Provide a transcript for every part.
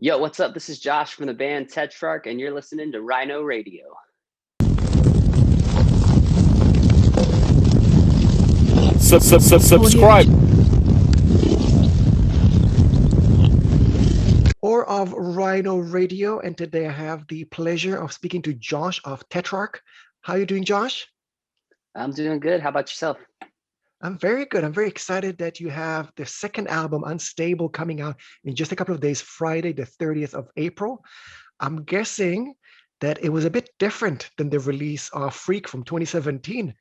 Yo, what's up? This is Josh from the band Tetrarch, and you're listening to Rhino Radio. Subscribe. Or of Rhino Radio, and today I have the pleasure of speaking to Josh of Tetrarch. How are you doing, Josh? I'm doing good. How about yourself? I'm very good. I'm very excited that you have the second album, Unstable, coming out in just a couple of days, Friday, the 30th of April. I'm guessing that it was a bit different than the release of Freak from 2017.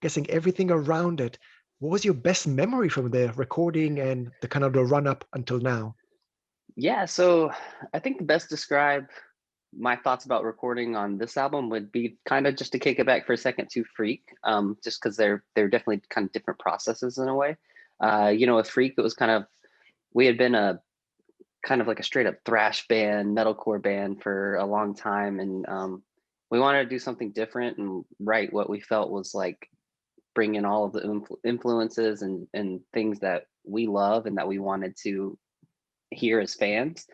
Guessing everything around it. What was your best memory from the recording and the kind of the run up until now? Yeah, so I think the best describe my thoughts about recording on this album would be kind of just to kick it back for a second to Freak, just because they're definitely kind of different processes in a way. With Freak, it was kind of we had been a kind of like a straight up thrash band, metalcore band for a long time, and we wanted to do something different and write what we felt was like bring in all of the influences and things that we love and that we wanted to hear as fans.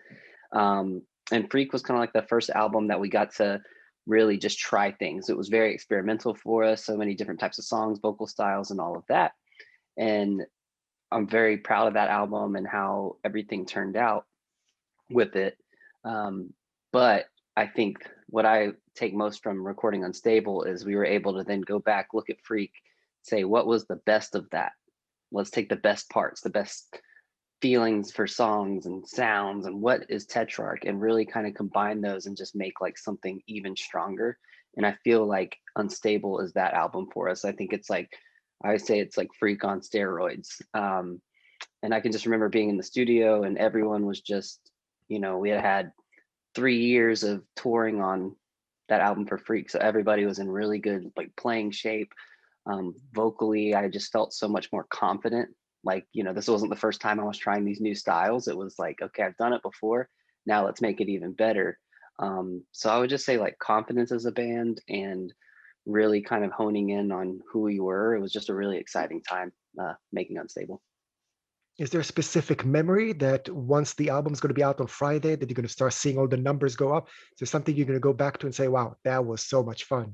And Freak was kind of like the first album that we got to really just try things. It was very experimental for us, so many different types of songs, vocal styles, and all of that. And I'm very proud of that album and how everything turned out with it. But I think what I take most from recording Unstable is we were able to then go back, look at Freak, say what was the best of that. Let's take the best parts, the best feelings for songs and sounds, and what is Tetrarch, and really kind of combine those and just make like something even stronger. And I feel like Unstable is that album for us. I think it's like I say it's like Freak on steroids. And I can just remember being in the studio and everyone was just, we had 3 years of touring on that album for Freak. So everybody was in really good like playing shape. Vocally, I just felt so much more confident. Like, this wasn't the first time I was trying these new styles. It was like, okay, I've done it before. Now let's make it even better. So I would just say like confidence as a band and really kind of honing in on who we were. It was just a really exciting time making Unstable. Is there a specific memory that once the album's going to be out on Friday, that you're going to start seeing all the numbers go up? Is there something you're going to go back to and say, wow, that was so much fun?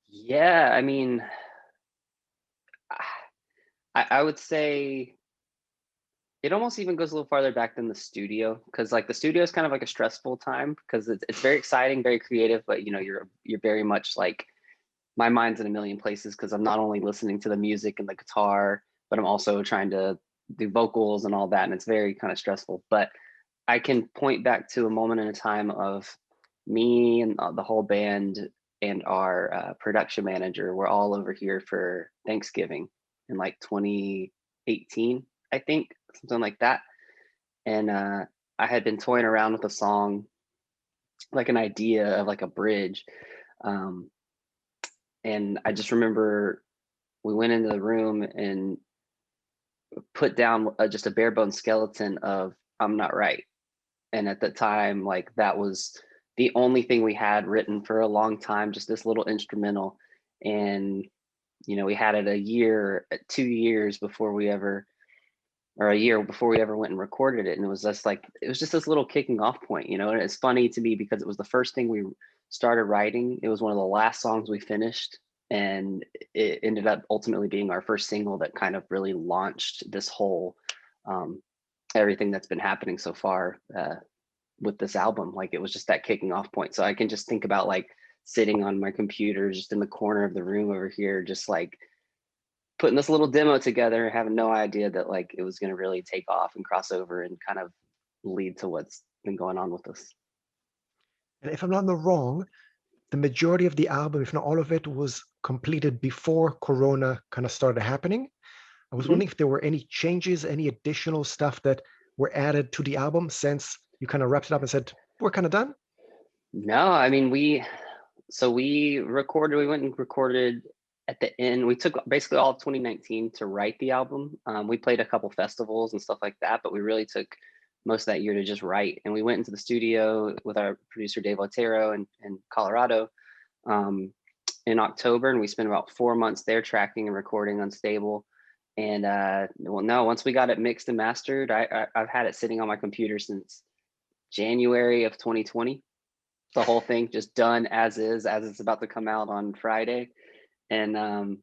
Yeah, I mean, I would say it almost even goes a little farther back than the studio, because like the studio is kind of like a stressful time because it's very exciting, very creative, but you're very much like my mind's in a million places because I'm not only listening to the music and the guitar, but I'm also trying to do vocals and all that, and it's very kind of stressful. But I can point back to a moment in a time of me and the whole band and our production manager were all over here for Thanksgiving in like 2018, I think, something like that. And I had been toying around with a song, like an idea of like a bridge. Um, and I just remember we went into the room and put down just a bare bone skeleton of I'm not right. And at the time, like that was the only thing we had written for a long time, just this little instrumental. And we had it 2 years before we ever, or a year before we ever went and recorded it. And it was just this little kicking off point. And it's funny to me because it was the first thing we started writing. It was one of the last songs we finished, and it ended up ultimately being our first single that kind of really launched this whole um, everything that's been happening so far with this album. Like it was just that kicking off point. So I can just think about like sitting on my computer just in the corner of the room over here, just like putting this little demo together, having no idea that like it was going to really take off and cross over and kind of lead to what's been going on with us. And if I'm not in the wrong, the majority of the album, if not all of it, was completed before Corona kind of started happening. I was Mm-hmm. wondering if there were any changes, any additional stuff that were added to the album since you kind of wrapped it up and said, we're kind of done. No, I mean, we went and recorded at the end. We took basically all of 2019 to write the album. We played a couple festivals and stuff like that, but we really took most of that year to just write. And we went into the studio with our producer, Dave Otero in Colorado um, in October. And we spent about 4 months there tracking and recording Unstable. And well, no, once we got it mixed and mastered, I've had it sitting on my computer since January of 2020. The whole thing just done as is, as it's about to come out on Friday. And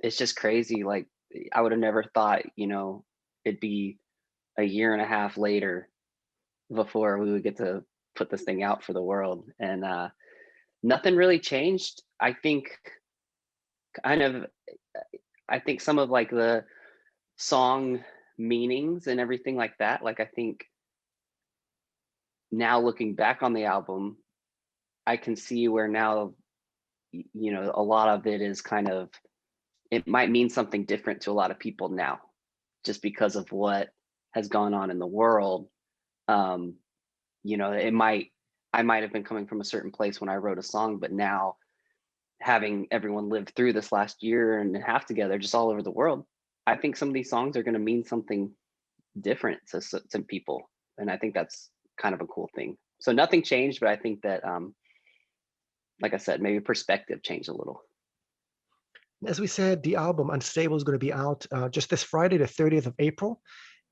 it's just crazy. Like I would have never thought, it'd be a year and a half later before we would get to put this thing out for the world. And nothing really changed. Kind of, I think some of like the song meanings and everything like that. Like I think now looking back on the album, I can see where now, a lot of it is kind of, it might mean something different to a lot of people now, just because of what has gone on in the world. Um, it might, I might have been coming from a certain place when I wrote a song, but now having everyone live through this last year and a half together, just all over the world, I think some of these songs are going to mean something different to people, and I think that's kind of a cool thing. So nothing changed, but I think that, like I said, maybe perspective changed a little. As we said, the album Unstable is going to be out just this Friday, the 30th of April.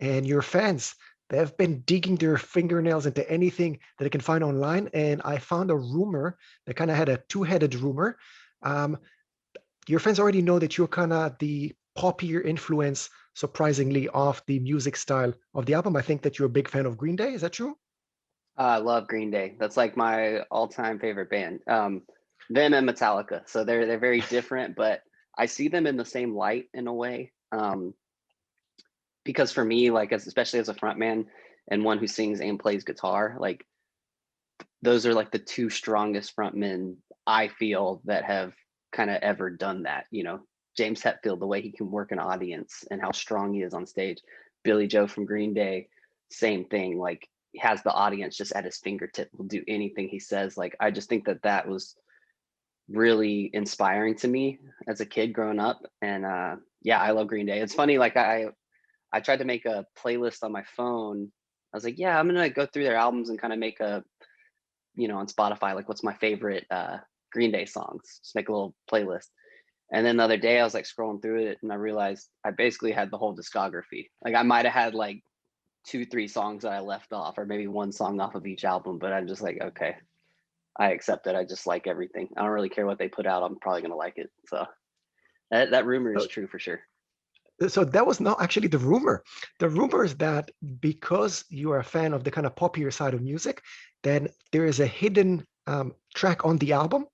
And your fans, they've been digging their fingernails into anything that they can find online. And I found a rumor that kind of had a two-headed rumor. Um, your fans already know that you're kind of the poppier influence, surprisingly, of the music style of the album. I think that you're a big fan of Green Day. Is that true? I love Green Day. That's like my all-time favorite band. Them and Metallica. So they're very different, but I see them in the same light in a way. Because for me, like especially as a frontman and one who sings and plays guitar, like those are like the two strongest frontmen I feel that have kind of ever done that. James Hetfield, the way he can work an audience and how strong he is on stage. Billy Joe from Green Day, same thing. Like has the audience just at his fingertip, will do anything he says. Like I just think that that was really inspiring to me as a kid growing up. And yeah, I love Green Day. It's funny, like I tried to make a playlist on my phone. I was like, yeah, I'm gonna go through their albums and kind of make a, on Spotify, like what's my favorite Green Day songs. Just make a little playlist. And then the other day I was like scrolling through it and I realized I basically had the whole discography. Like I might have had like 2, 3 songs that I left off, or maybe one song off of each album, but I'm just like, okay, I accept it. I just like everything. I don't really care what they put out. I'm probably gonna like it. So that rumor is So, true for sure. so that was not actually the rumor. The rumor is that because you are a fan of the kind of poppier side of music, then there is a hidden track on the album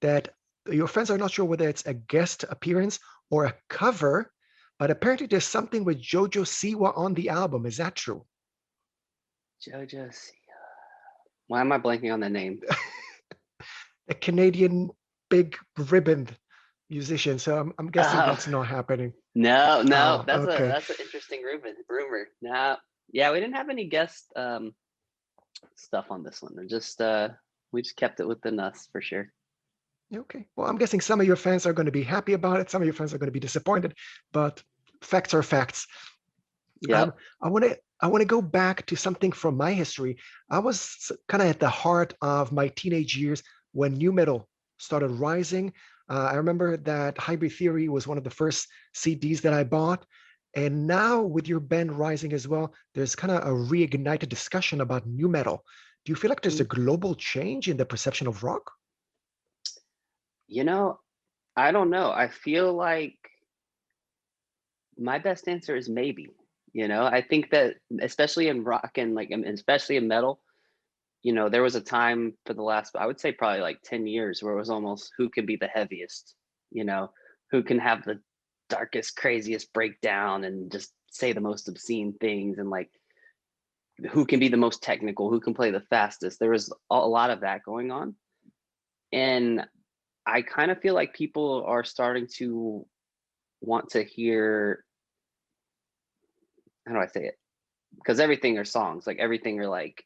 that your friends are not sure whether it's a guest appearance or a cover, but apparently there's something with Jojo Siwa on the album. Is that true? Jojo. Why am I blanking on the name? A Canadian big ribbon musician. So I'm guessing Oh that's not happening. no, Oh, that's a okay. that's an interesting rumor. No, yeah, we didn't have any guest stuff on this one. We just kept it within us for sure. Okay. Well, I'm guessing some of your fans are going to be happy about it. Some of your fans are going to be disappointed, but facts are facts. Um, Yep. I want to go back to something from my history. I was kind of at the heart of my teenage years when new metal started rising. I remember that Hybrid Theory was one of the first CDs that I bought. And now with your band rising as well, there's kind of a reignited discussion about new metal. Do you feel like there's a global change in the perception of rock? You know, I don't know. I feel like my best answer is maybe. I think that especially in rock and like and especially in metal, there was a time for the last, I would say probably like 10 years where it was almost who can be the heaviest, you know, who can have the darkest, craziest breakdown and just say the most obscene things, and like who can be the most technical, who can play the fastest. There was a lot of that going on. And I kind of feel like people are starting to want to hear, how do I say it? Because everything are songs, like everything are like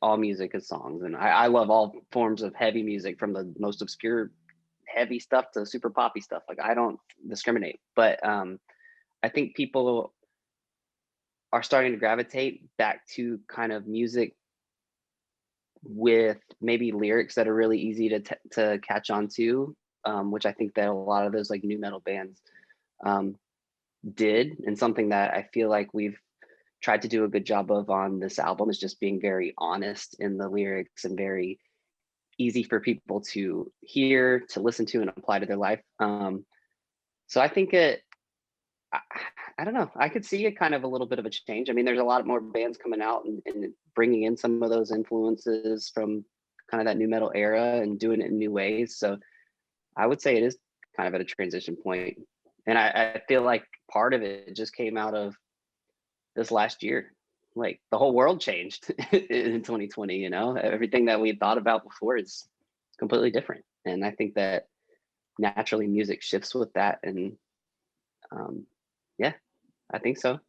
all music is songs. And I love all forms of heavy music, from the most obscure heavy stuff to super poppy stuff. Like I don't discriminate. But I think people are starting to gravitate back to kind of music with maybe lyrics that are really easy to catch on to, which I think that a lot of those like new metal bands um, did, and something that I feel like we've tried to do a good job of on this album is just being very honest in the lyrics and very easy for people to hear, to listen to, and apply to their life. So I think I, I don't know. I could see it kind of a little bit of a change. I mean, there's a lot more bands coming out and bringing in some of those influences from kind of that new metal era and doing it in new ways. So I would say it is kind of at a transition point. And I feel like part of it just came out of this last year. Like the whole world changed in 2020, you know, everything that we had thought about before is completely different. And I think that naturally music shifts with that. And um, yeah, I think so.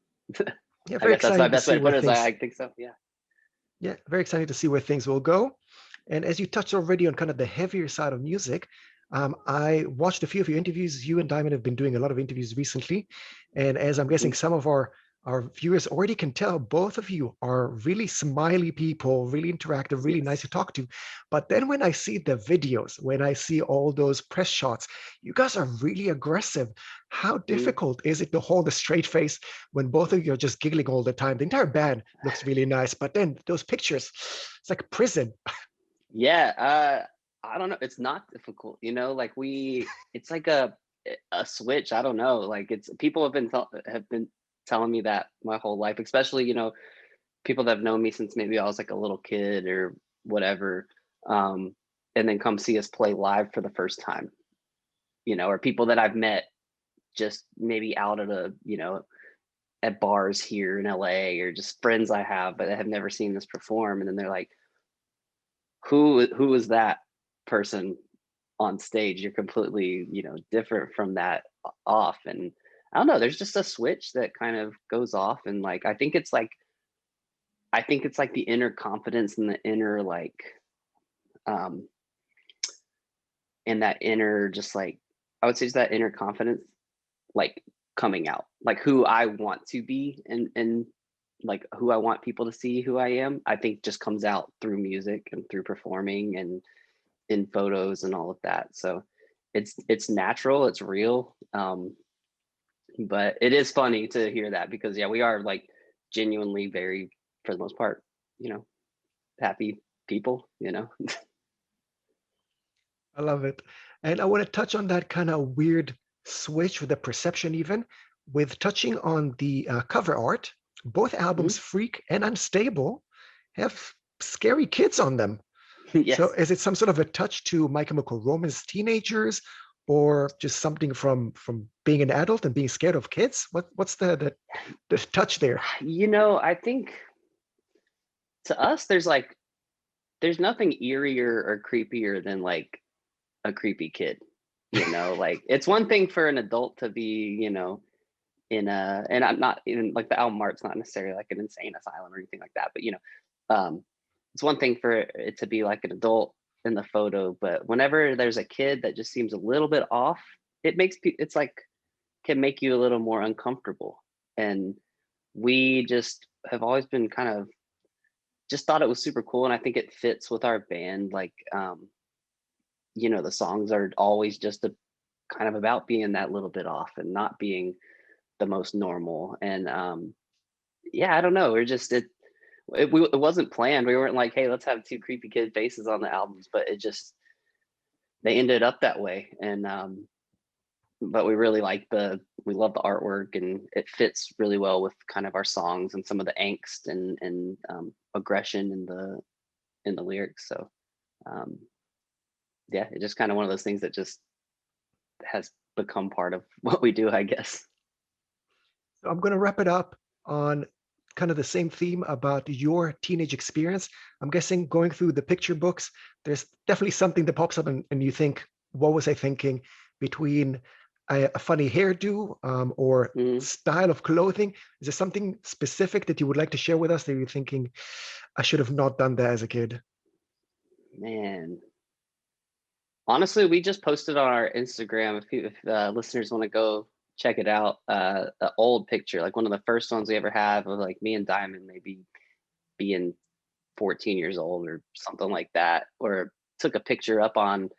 Yeah, I very guess that's my exciting to best way see to where put it is things, I think so. Yeah. yeah, very exciting to see where things will go. And as you touched already on kind of the heavier side of music, I watched a few of your interviews. You and Diamond have been doing a lot of interviews recently. And as I'm guessing Mhm. some of our viewers already can tell, both of you are really smiley people, really interactive, really nice to Yes. talk to. But then when I see the videos, when I see all those press shots, you guys are really aggressive. How Mhm. difficult is it to hold a straight face when both of you are just giggling all the time? The entire band looks really nice, but then those pictures, it's like prison. Yeah. I don't know. It's not difficult, you know, like it's like a switch. I don't know. Like it's people have been telling me that my whole life, especially, you know, people that have known me since maybe I was like a little kid or whatever. Um, and then come see us play live for the first time, you know, or people that I've met just maybe out at you know, at bars here in LA or just friends I have, but I have never seen this perform. And then they're like, who is that person on stage? You're completely, you know, different from that off. And I don't know, there's just a switch that kind of goes off. And like, I think it's like the inner confidence and the inner um and that inner just like I would say it's that inner confidence like coming out, like who I want to be and like who I want people to see who I am, I think just comes out through music and through performing and in photos and all of that. So it's natural, it's real. But it is funny to hear that because yeah, we are like genuinely very, for the most part, you know, happy people, you know. I love it. And I want to touch on that kind of weird switch with the perception, even with touching on the cover art. Both albums, Mhm. Freak and Unstable, have scary kids on them. So Yes. is it some sort of a touch to My Chemical Romance teenagers, or just something from being an adult and being scared of kids? What's the touch there? You know, I think to us there's nothing eerier or creepier than like a creepy kid. You know, like it's one thing for an adult to be, you know, in a and I'm not even like the album art's not necessarily like an insane asylum or anything like that, but you know, um, it's one thing for it to be like an adult in the photo, but whenever there's a kid that just seems a little bit off, it's like can make you a little more uncomfortable. And we just have always been kind of just thought it was super cool, and I think it fits with our band. Like, you know, the songs are always just a kind of about being that little bit off and not being the most normal. And yeah, I don't know. It wasn't planned. We weren't like, hey, let's have two creepy kid faces on the albums, but it just they ended up that way. And but we really we love the artwork and it fits really well with kind of our songs and some of the angst and aggression in the lyrics. So um yeah, it's just kind of one of those things that just has become part of what we do, I guess. So I'm going to wrap it up on kind of the same theme about your teenage experience. I'm guessing going through the picture books, there's definitely something that pops up and you think, what was I thinking between a funny hairdo or Mhm. style of clothing? Is there something specific that you would like to share with us that you're thinking, I should have not done that as a kid? Man, honestly, we just posted on our Instagram. If listeners want to go check it out, an old picture, like one of the first ones we ever have of like me and Diamond maybe being 14 years old or something like that, or took a picture up on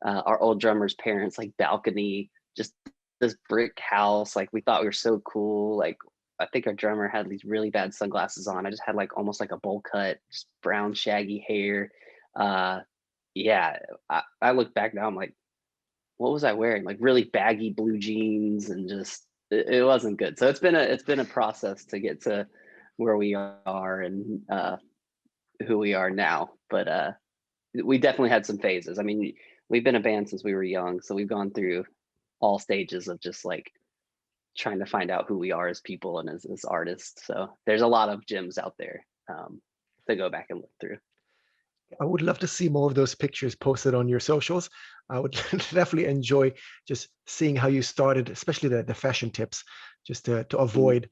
our old drummer's parents' like balcony, just this brick house. Like we thought we were so cool. Like I think our drummer had these really bad sunglasses on. I just had like almost like a bowl cut, just brown shaggy hair. Uh, yeah, I look back now, I'm like, what was I wearing? Like really baggy blue jeans and just it wasn't good. So it's been a process to get to where we are and who we are now. But we definitely had some phases. I mean, we've been a band since we were young, so we've gone through all stages of just like trying to find out who we are as people and as artists. So there's a lot of gems out there to go back and look through. I would love to see more of those pictures posted on your socials. I would definitely enjoy just seeing how you started, especially the fashion tips, just to Mhm. avoid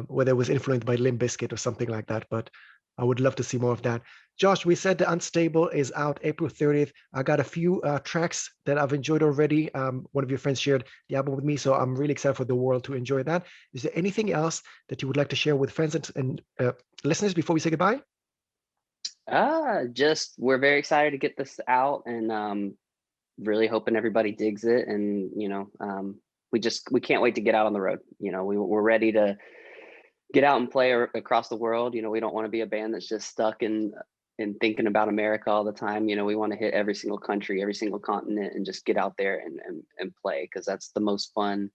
whether it was influenced by Limp Bizkit or something like that. But I would love to see more of that. Josh, we said the Unstable is out April 30th. I got a few tracks that I've enjoyed already. One of your friends shared the album with me, so I'm really excited for the world to enjoy that. Is there anything else that you would like to share with fans and listeners before we say goodbye? Just we're very excited to get this out and really hoping everybody digs it. And we can't wait to get out on the road. We're ready to get out and play across the world. We don't want to be a band that's just stuck in thinking about America all the time. We want to hit every single country, every single continent, and just get out there and play, because that's the most fun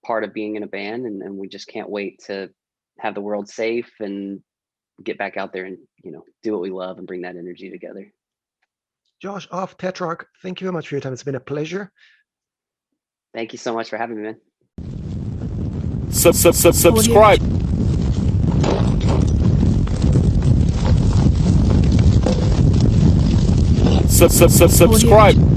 part of being in a band. And we just can't wait to have the world safe and get back out there and do what we love and bring that energy together. Josh off Tetrarch, thank you very much for your time. It's been a pleasure. Thank you so much for having me, man. Subscribe. Subscribe.